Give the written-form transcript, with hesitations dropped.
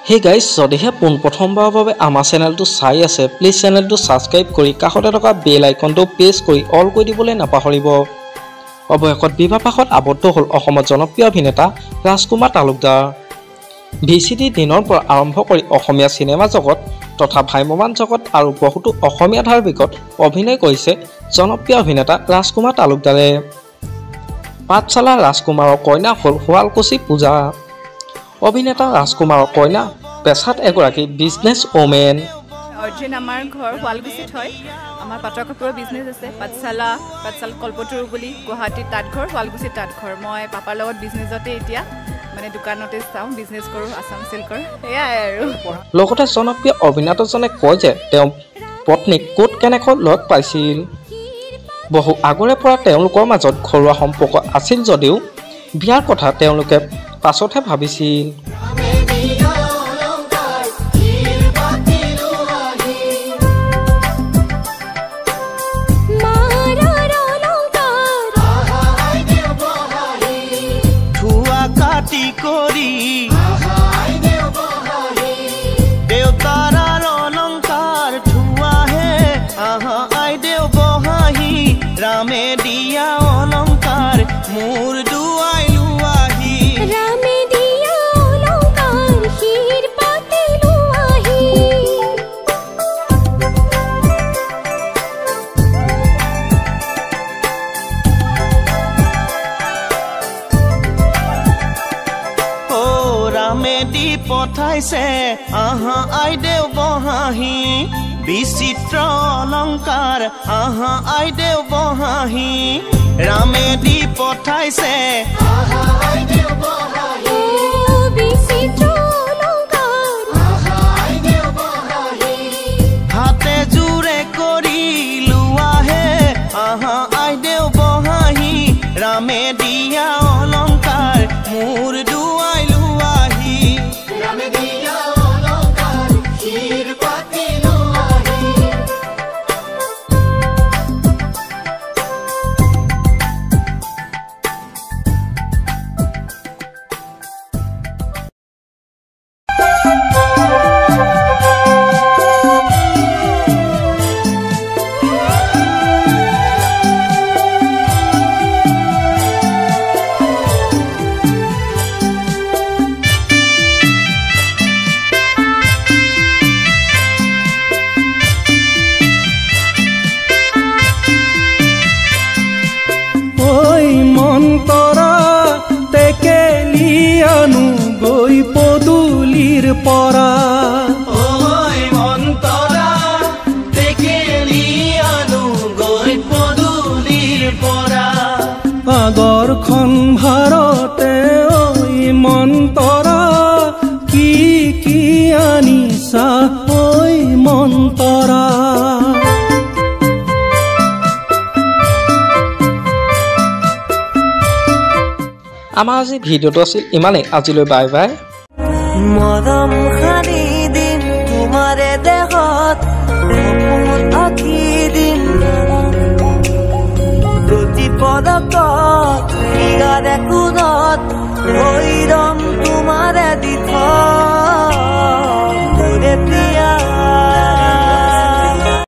Hey guys, যদিহে পোনপ্ৰথমবাৰৰ বাবে আমাৰ চেনেলটো চাই আছে, প্লিজ চেনেলটো সাবস্ক্ৰাইব কৰি কাষতে থকা বেল আইকনটো প্ৰেছ কৰি অল কৰি দিবলৈ নাপাহৰিব। অৱশেষত বিবাহপাশত আবদ্ধ হ'ল অসমৰ জনপ্ৰিয় অভিনেতা ৰাজকুমাৰ তালুকদাৰ। ভিচিডি দিনৰ পৰা আৰম্ভ কৰি অসমীয়া চিনেমা জগত তথা ভ্ৰাম্যমাণ জগত আৰু বহুতো অসমীয়া ধাৰাবাহিকত অভিনয় কৰিছে জনপ্ৰিয় অভিনেতা ৰাজকুমাৰ তালুকদাৰে। পাঠশালা ৰাজকুমাৰৰ কইনা হ'ল শুৱালকুছি পূজা। অভিনেতা ৰাজকুমাৰৰ কইনা পেছাত এগৰাকী বিজনেছ ওমেন। অৰ্জুন আমাৰ ঘৰ শুৱালকুছিত হয়। আমাৰ পাটৰ কাপোৰৰ বিজনেছ আছে। পাঠশালা কল্পতৰু বুলি গুৱাহাটীত তাঁতঘৰ, শুৱালকুছিত তাঁতঘৰ। মই পাপাৰ লগত বিজনেছতে এতিয়া মানে দোকানতে চাওঁ, বিজনেছ কৰোঁ আছাম চিল্কৰ, সেয়াই আৰু। লগতে জনপ্ৰিয় অভিনেতাজনে কয় যে তেওঁ পত্নীক ক'ত কেনেকৈ লগ পাইছিল। বহু আগৰে পৰা তেওঁলোকৰ মাজত ঘৰুৱা সম্পৰ্ক আছিল যদিও বিয়াৰ কথা তেওঁলোকে পাছতহে ভাবিছিল। रामे दिया अलंकार मोर दुआई लुआही रामे दिया अलंकार हीर पाते लुआही ओ रामे दी पठाइसे आहा आइदेव बहाही विचित्र अलंकार आहा आइदेव बहाही रामे दी पठाइसे आहा आइदेव बहाही विचित्र अलंकार आहा आइदेव बहाही हाते जुरे करी लुआहे आहा आइदेव बहाही रामे दिया अलंकार मोर दुआई लुआही रामे दिया अलंकार हीर पाती গৈ পদুলিৰ পৰা ওই মন্তৰা তেকেলি আনু গৈ পদুলিৰ পৰা আগৰখন ভাৰতে ওই মন্তৰা কি কি আনিছা ওই মন্তৰা। আমাৰ আজি ভিডিঅ'টো আছিল ইমানেই। আজিলৈ বাই বাই। মৰম খানি দিম তোমাৰে দেহত